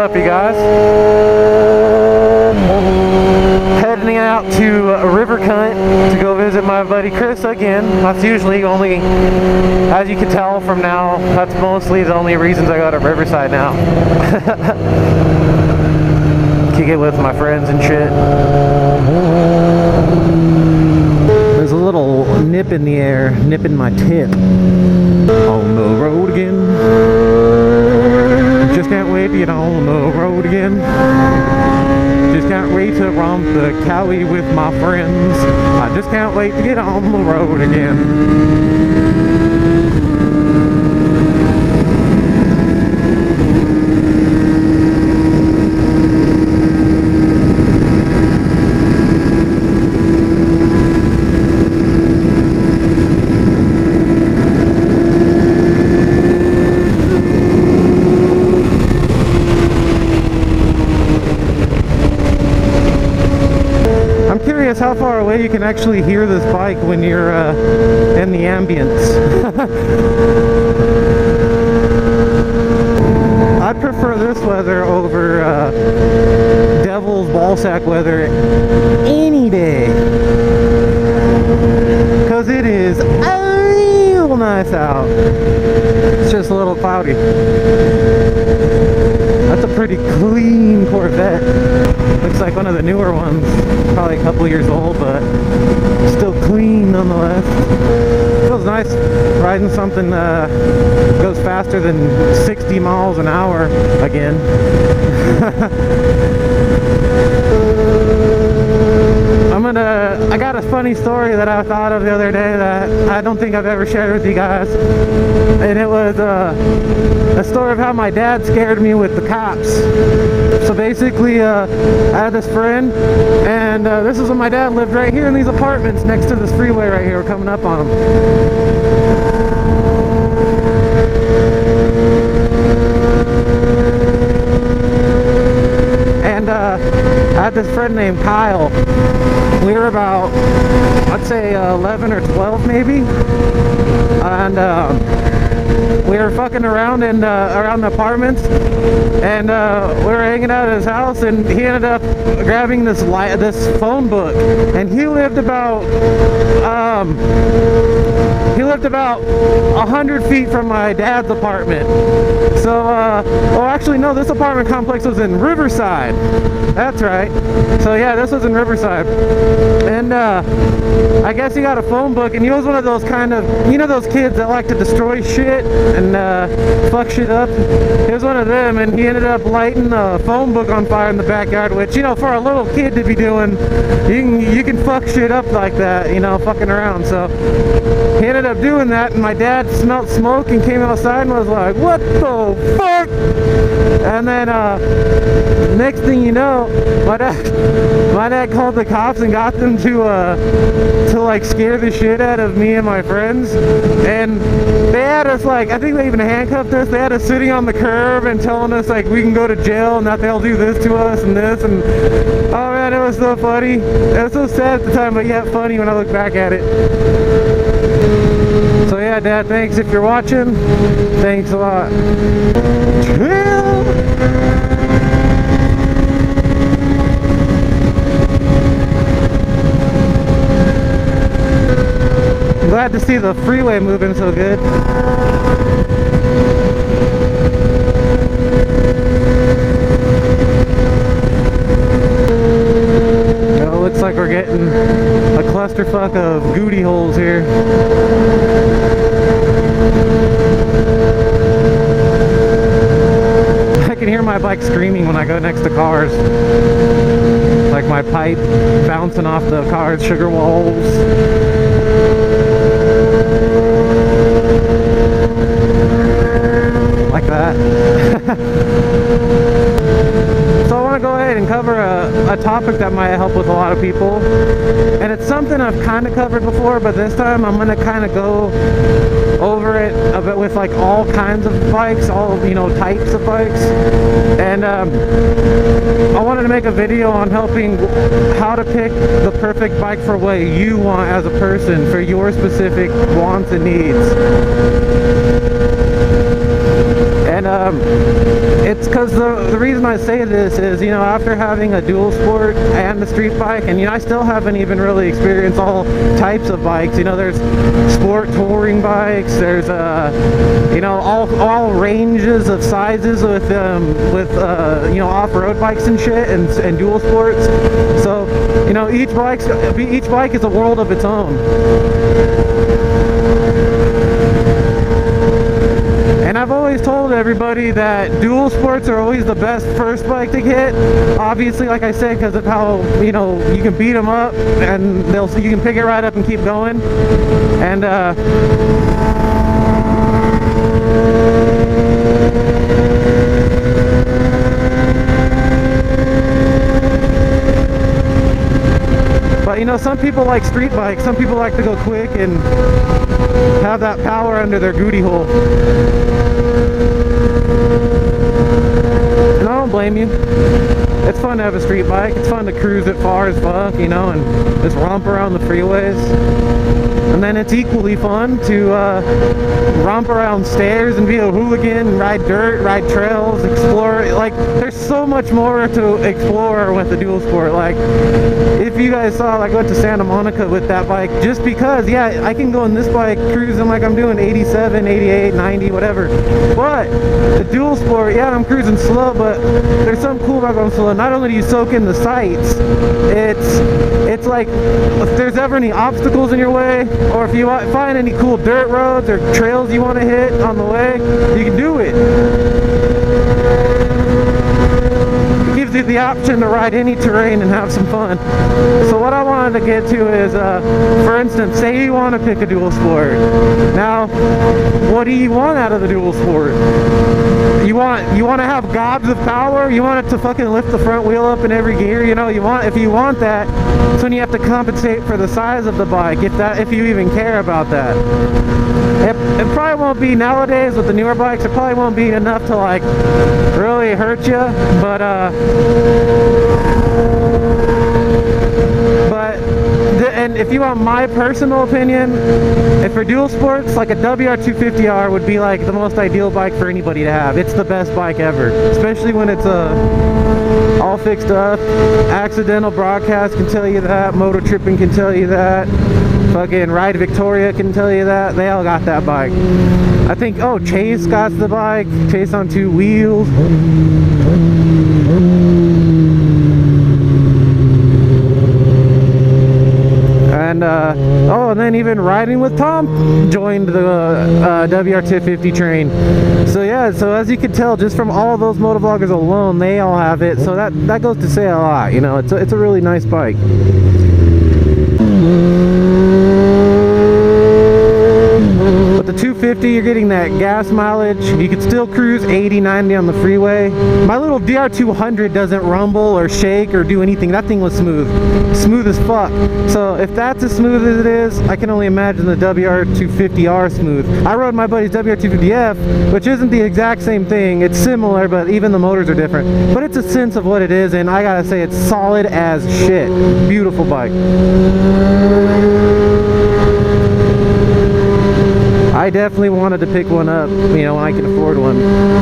up, you guys? Heading out to River Cunt to go visit my buddy Chris again. That's usually only, as you can tell from now, that's mostly the only reasons I go to Riverside now. Kick it with my friends and shit. There's a little nip in the air, nipping my tip. On the road again. Just can't wait to get on the road again. Just can't wait to romp the Cali with my friends. I just can't wait to get on the road again. How far away you can actually hear this bike when you're in the ambience. I'd prefer this weather over devil's ballsack weather any day, because it is real nice out. It's just a little cloudy. That's a pretty clean Corvette. Looks like one of the newer ones, probably a couple years old, but still clean nonetheless. Feels nice riding something goes faster than 60 miles an hour again. I got a funny story that I thought of the other day that I don't think I've ever shared with you guys, and it was a story of how my dad scared me with the cops. So basically, I had this friend, and this is when my dad lived right here in these apartments next to this freeway right here. We're coming up on them. And I had this friend named Kyle. We were about, I'd say 11 or 12 maybe, and we were fucking around in around the apartments, and we were hanging out at his house, and he ended up grabbing this phone book, and he lived about 100 feet from my dad's apartment. So, well, actually, no, this apartment complex was in Riverside. That's right. So yeah, this was in Riverside. And I guess he got a phone book, and he was one of those kind of, you know, those kids that like to destroy shit and fuck shit up. He was one of them, and he ended up lighting a phone book on fire in the backyard, which, you know, for a little kid to be doing, you can fuck shit up like that, you know, fucking around. So he ended up doing that, and my dad smelled smoke and came outside and was like, "What the fuck?" And then next thing you know, my dad called the cops and got them to like scare the shit out of me and my friends. And they had us, like, I think they even handcuffed us. They had us sitting on the curb and telling us, like, we can go to jail and that they'll do this to us and this. And oh man, it was so funny. It was so sad at the time, but yet funny when I look back at it. So yeah, Dad, thanks if you're watching. Thanks a lot. I'm glad to see the freeway moving so good. It looks like we're getting a clusterfuck of goody holes here. I can hear my bike screaming when I go next to cars. Like my pipe bouncing off the car's sugar walls. Like that. So I want to go ahead and cover a topic that might help with a lot of people, and it's something I've kind of covered before, but this time I'm going to kind of go over it a bit with like all kinds of bikes, all, you know, types of bikes. And I wanted to make a video on helping how to pick the perfect bike for what you want as a person, for your specific wants and needs. And it's because the reason I say this is, you know, after having a dual sport and a street bike, and you know, I still haven't even really experienced all types of bikes. You know, there's sport touring bikes, there's you know, all ranges of sizes with you know, off-road bikes and shit, and dual sports. So, you know, each bike is a world of its own. And I've always told everybody that dual sports are always the best first bike to get. Obviously, like I said, because of how, you know, you can beat them up and you can pick it right up and keep going. And but you know, some people like street bikes. Some people like to go quick and have that power under their booty hole. And I don't blame you. It's fun to have a street bike. It's fun to cruise it far as fuck, you know, and just romp around the freeways. And then it's equally fun to romp around stairs and be a hooligan, ride dirt, ride trails, explore. Like, there's so much more to explore with the dual sport. Like, if you guys saw, like, I went to Santa Monica with that bike just because, yeah, I can go in this bike cruising like I'm doing 87, 88, 90, whatever. But the dual sport, yeah, I'm cruising slow, but there's something cool about going slow. Not only do you soak in the sights, it's like, if there's ever any obstacles in your way, or if you find any cool dirt roads or trails you want to hit on the way, you can do it. It gives you the option to ride any terrain and have some fun. So what I wanted to get to is, for instance, say you want to pick a dual sport. Now, what do you want out of the dual sport? You want to have gobs of power? You want it to fucking lift the front wheel up in every gear? You know, if you want that, that's when you have to compensate for the size of the bike, if you even care about that. It probably won't be nowadays with the newer bikes. It probably won't be enough to like really hurt you, but and if you want my personal opinion, if for dual sports, like a WR250R would be like the most ideal bike for anybody to have. It's the best bike ever, especially when it's all fixed up. Accidental Broadcast can tell you that. Moto Tripping can tell you that. Fucking Ride Victoria can tell you that. They all got that bike. I think, oh, Chase got the bike. Chase on 2 wheels. And oh, and then even Riding with Tom joined the WR250 train. So yeah, so as you can tell, just from all those motovloggers alone, they all have it. So that goes to say a lot. You know, it's a really nice bike. With the 250, you're getting that gas mileage. You can still cruise 80, 90 on the freeway. My little DR200 doesn't rumble or shake or do anything. That thing was smooth as fuck. So if that's as smooth as it is, I can only imagine the WR250R smooth. I rode my buddy's WR250F, which isn't the exact same thing. It's similar, but even the motors are different. But it's a sense of what it is, and I gotta say, it's solid as shit. Beautiful bike. I definitely wanted to pick one up, you know, when I can afford one.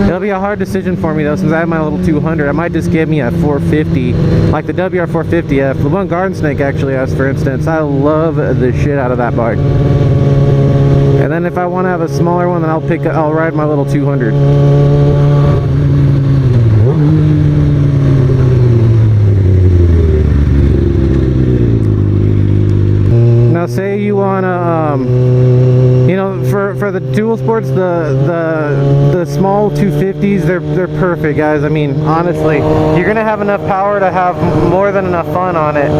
It'll be a hard decision for me though, since I have my little 200. I might just give me a 450, like the WR450F. The one Garden Snake actually has, for instance. I love the shit out of that bike. And then if I want to have a smaller one, then I'll ride my little 200. Now say you want to, you know, for the dual sports, the small 250s, they're perfect, guys. I mean, honestly, you're gonna have enough power to have more than enough fun on it.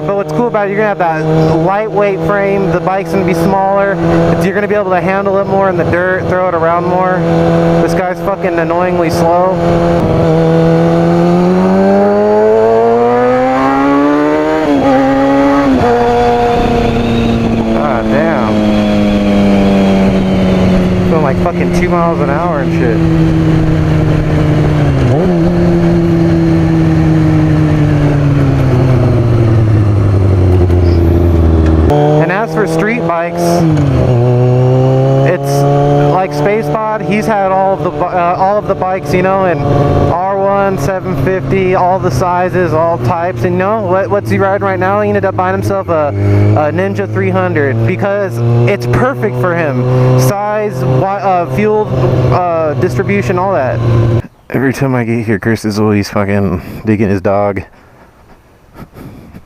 But what's cool about it, you're gonna have that lightweight frame. The bike's gonna be smaller. You're gonna be able to handle it more in the dirt, throw it around more. This guy's fucking annoyingly slow. Like fucking 2 miles an hour and shit. And as for street bikes, it's like Space Pod. had, he's had all of the bikes, you know, and R1, 750, all the sizes, all types. And you know what's he riding right now? He ended up buying himself a Ninja 300 because it's perfect for him. Size, fuel distribution, all that. Every time I get here, Chris is always fucking digging his dog.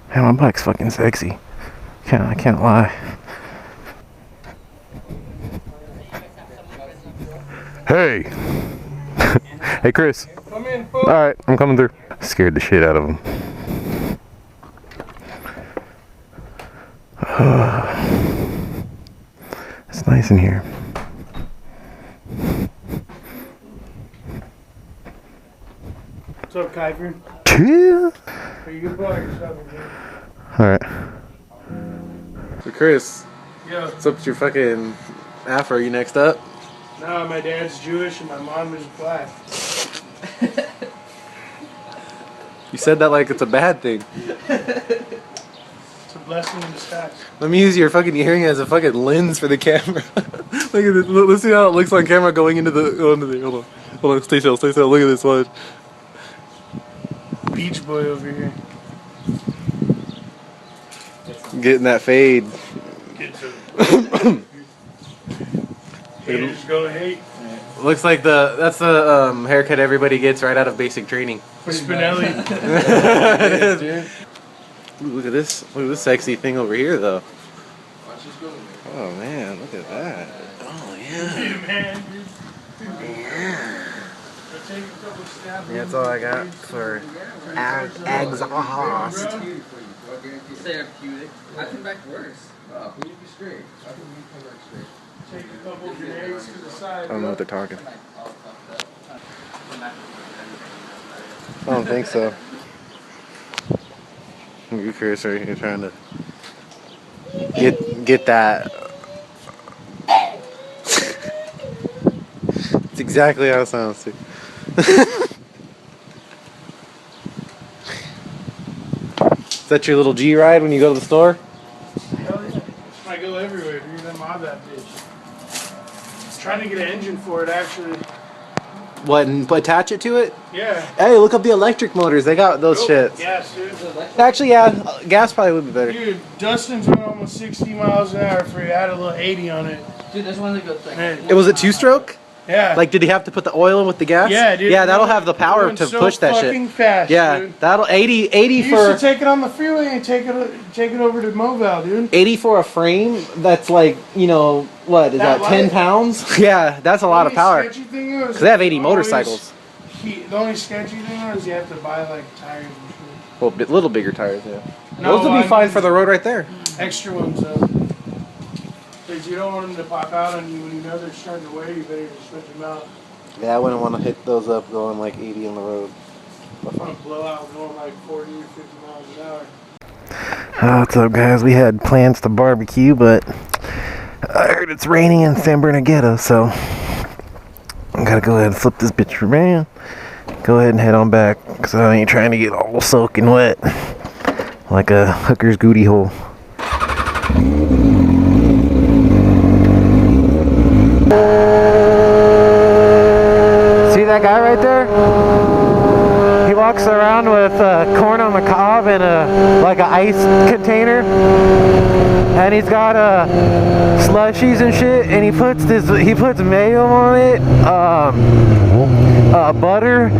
Man, my bike's fucking sexy. I can't lie. Hey! Hey, Chris. Come in, folks. Alright, I'm coming through. Scared the shit out of him. It's nice in here. What's up, Kyfer? Yeah. Are you good boy? Alright. So, Chris, Yeah. what's up with your fucking afro? Are you next up? No, my dad's Jewish and my mom is black. You said that like it's a bad thing. It's a blessing in disguise. Let me use your fucking earring as a fucking lens for the camera. Look at this. Let's see how it looks on camera going into the. Hold on. Stay still. Look at this one. Beach boy over here. Getting that fade. Get to haters go hate. Looks like that's the haircut everybody gets right out of basic training. Spinelli. Ooh, look at this. Look at this sexy thing over here, though. Oh man, look at that. Oh yeah. Hey, man. That's all I got for exhaust. Therapeutic. I come back worse. Take a couple grenades to the side. I don't know what they're talking. I don't think so. You, Chris, are you trying to get that? It's exactly how it sounds too. Is that your little G ride when you go to the store? Hell yeah. I go everywhere, dude. I'm on that bitch. Trying to get an engine for it, actually. What, and attach it to it? Yeah. Hey, look up the electric motors. They got those shits. Gas, dude. Actually, yeah, gas probably would be better. Dude, Dustin's went almost 60 miles an hour for it. Had a little 80 on it. Dude, there's one that goes like. Man. It was a two-stroke? Yeah. Like, did he have to put the oil in with the gas? Yeah, dude. Yeah, that'll have the power It to went so push that fucking shit. fast, Yeah, dude. that'll 80 You used for to take it on the freeway and take it over to MoToVlogging, dude. 80 for a frame. That's like, you know, what is that? That 10 light? pounds? Yeah, that's a lot of power. Because they have 80 motorcycles. The only sketchy thing is you have to buy like tires and shit. Well, little bigger tires, yeah. No, Those will be fine for the road right there. Extra ones though. Because you don't want them to pop out on you when you know they're starting to wear. You better just switch them out. Yeah, I wouldn't want to hit those up going like 80 on the road. I want to blow out going like 40 or 50 miles an hour. What's up, guys? We had plans to barbecue, but I heard it's raining in San Bernardino, so I gotta go ahead and flip this bitch around. Go ahead and head on back, because I ain't trying to get all soaking wet like a hooker's booty hole. See that guy right there? He walks around with corn on the cob and like an ice container, and he's got slushies and shit, and he puts mayo on it, butter,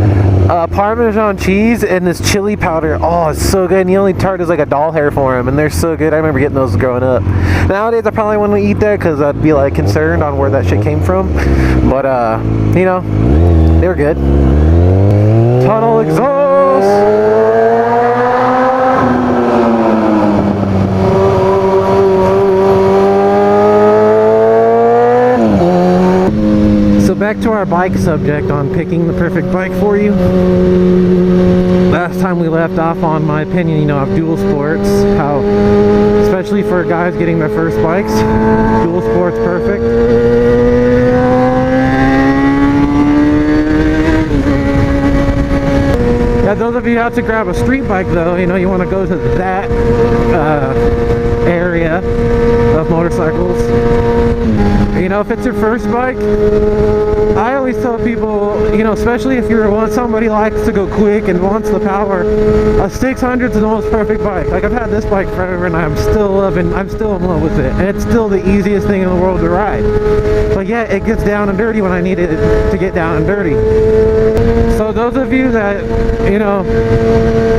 Parmesan cheese, and this chili powder. Oh, it's so good. And he only charges like a doll hair for him, and they're so good. I remember getting those growing up. Nowadays I probably wouldn't eat that because I'd be like concerned on where that shit came from, but you know, they were good. Tunnel exhaust. So back to our bike subject on picking the perfect bike for you. Last time we left off on my opinion, you know, of dual sports, how especially for guys getting their first bikes, dual sports perfect. Yeah, those of you out to grab a street bike though, you know, you want to go to that area of motorcycles. You know, if it's your first bike, I always tell people, you know, especially if you're somebody likes to go quick and wants the power, a 600 is the most perfect bike. Like, I've had this bike forever and I'm still in love with it, and it's still the easiest thing in the world to ride. But yeah, it gets down and dirty when I need it to get down and dirty. So those of you that, you know,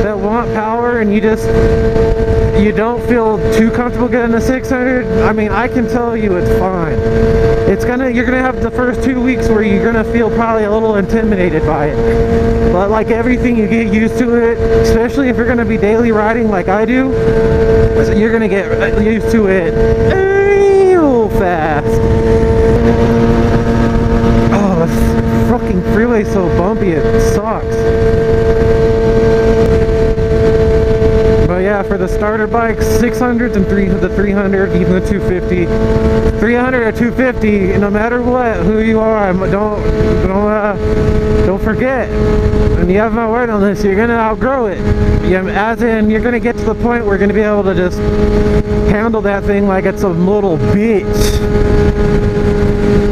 that want power and you don't feel too comfortable getting a 600, I mean, I can tell you it's fine. You're gonna have the first 2 weeks where you're gonna feel probably a little intimidated by it. But like everything, you get used to it, especially if you're gonna be daily riding like I do. You're gonna get used to it real fast. Oh, this fucking freeway's so bumpy, it sucks. But yeah, for the starter bikes, 600s and the 300, even the 250, 300 or 250, no matter what, who you are, don't forget. And you have my word on this, you're gonna outgrow it. As in, you're gonna get to the point where you're gonna be able to just handle that thing like it's a little bitch.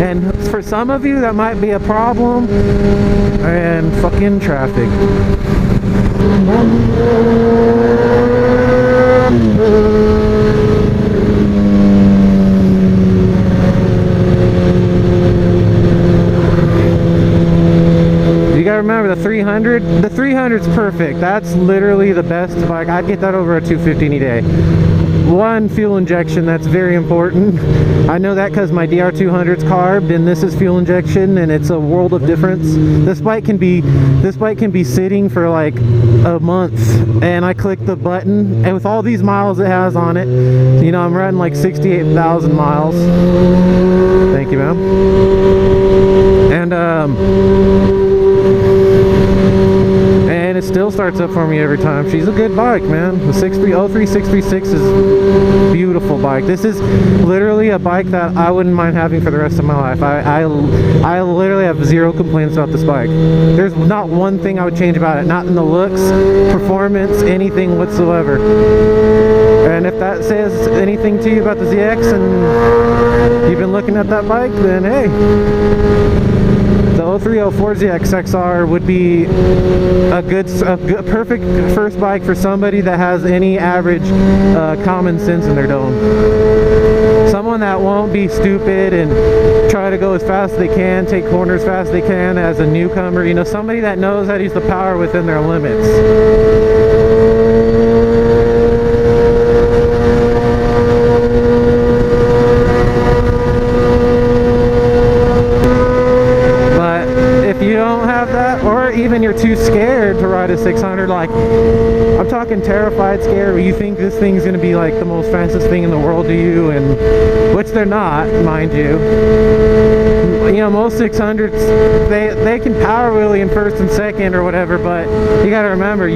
And for some of you, that might be a problem. And fucking traffic. You gotta remember the 300. The 300's perfect. That's literally the best bike. I'd get that over a 250 any day. One, fuel injection, that's very important. I know that because my DR200's carbed and this is fuel injection, and it's a world of difference. This bike can be sitting for like a month, and I click the button, and with all these miles it has on it, you know, I'm running like 68,000 miles. Thank you, ma'am. And it still starts up for me every time. She's a good bike, man. The 636 is a beautiful bike. This is literally a bike that I wouldn't mind having for the rest of my life. I literally have zero complaints about this bike. There's not one thing I would change about it. Not in the looks, performance, anything whatsoever. And if that says anything to you about the ZX and you've been looking at that bike, then hey, the 0304 ZX-XR would be a perfect first bike for somebody that has any average common sense in their dome. Someone that won't be stupid and try to go as fast as they can, take corners as fast as they can as a newcomer. You know, somebody that knows how to use the power within their limits. Even you're too scared to ride a 600, like I'm talking terrified scared, where you think this thing's gonna be like the most fastest thing in the world to you, and which they're not, mind you. You know, most 600s, they can power wheelie in first and second or whatever, but you gotta remember,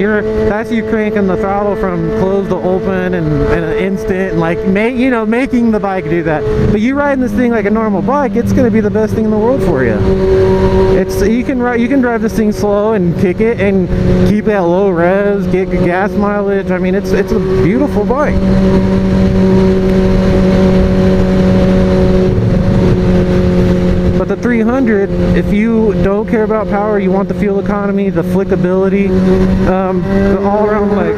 that's you cranking the throttle from closed to open and an instant, and like making the bike do that. But you riding this thing like a normal bike, it's gonna be the best thing in the world for you. You can drive this thing slow and kick it and keep it at low revs, get good gas mileage. I mean, it's a beautiful bike. But the 300, if you don't care about power, you want the fuel economy, the flickability, the all-around like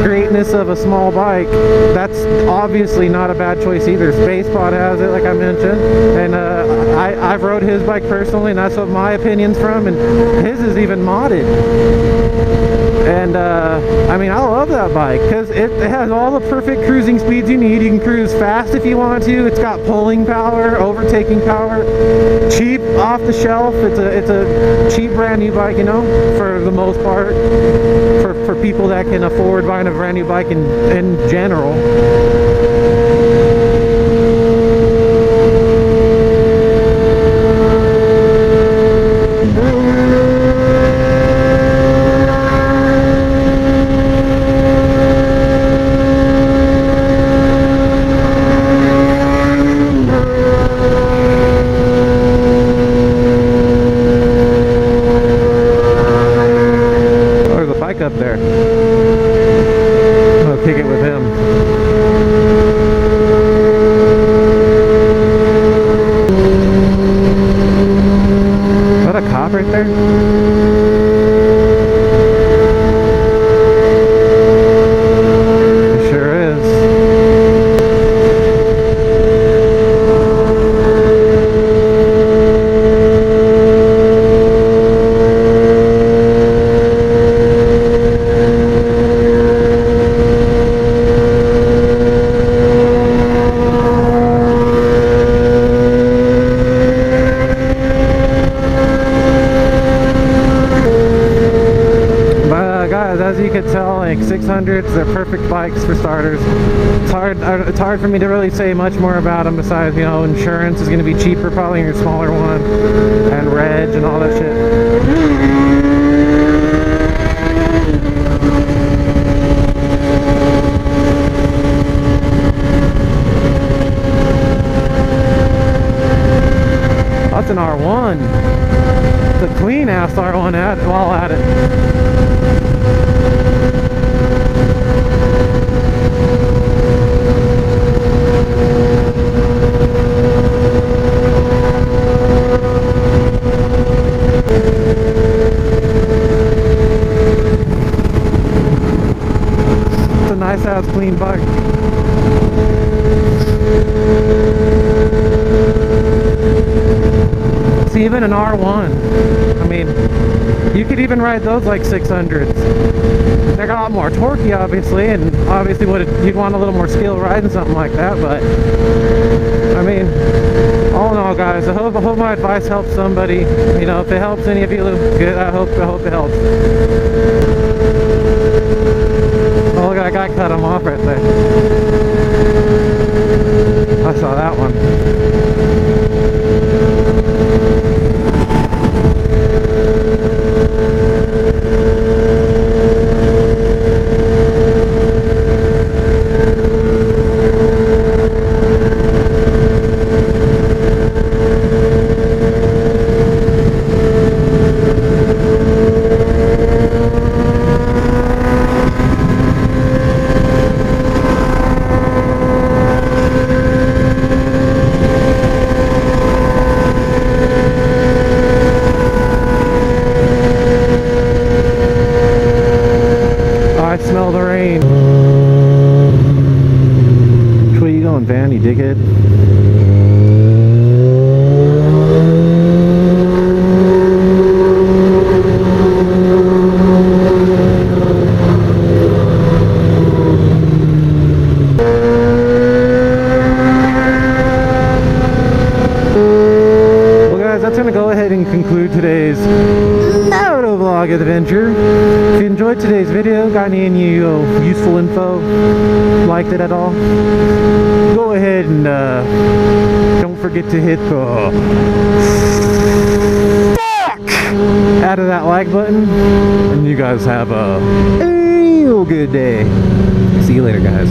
greatness of a small bike, that's obviously not a bad choice either. Spacepod has it, like I mentioned, and I've rode his bike personally, and that's what my opinion's from, and his is even modded. And I mean, I love that bike because it has all the perfect cruising speeds you need. You can cruise fast if you want to. It's got pulling power, overtaking power, cheap, off the shelf. It's a cheap brand new bike, you know, for the most part, for people that can afford buying a brand new bike in general. Up there. I'll kick it with him. 600s. They're perfect bikes for starters. It's hard for me to really say much more about them besides, you know, insurance is going to be cheaper probably in your smaller one, and reg and all that shit. That's an R1. It's a clean ass R1 while at it. It's a nice ass clean bike. It's even an R1. I mean, you could even ride those like 600s. They're a lot more torquey, obviously, and obviously you'd want a little more skill riding something like that, but I mean, all in all, guys, I hope my advice helps somebody. You know, if it helps any of you, good. I hope it helps. Oh, look at that guy cut him off right there. I saw that one. I smell the rain. Which way you going, Van, you dickhead? Well, guys, that's gonna go ahead and conclude today's MotoVlog adventure. If you enjoyed today's video, got any useful info, liked it at all, go ahead and don't forget to hit the fuck out of that like button, and you guys have a real good day. See you later, guys.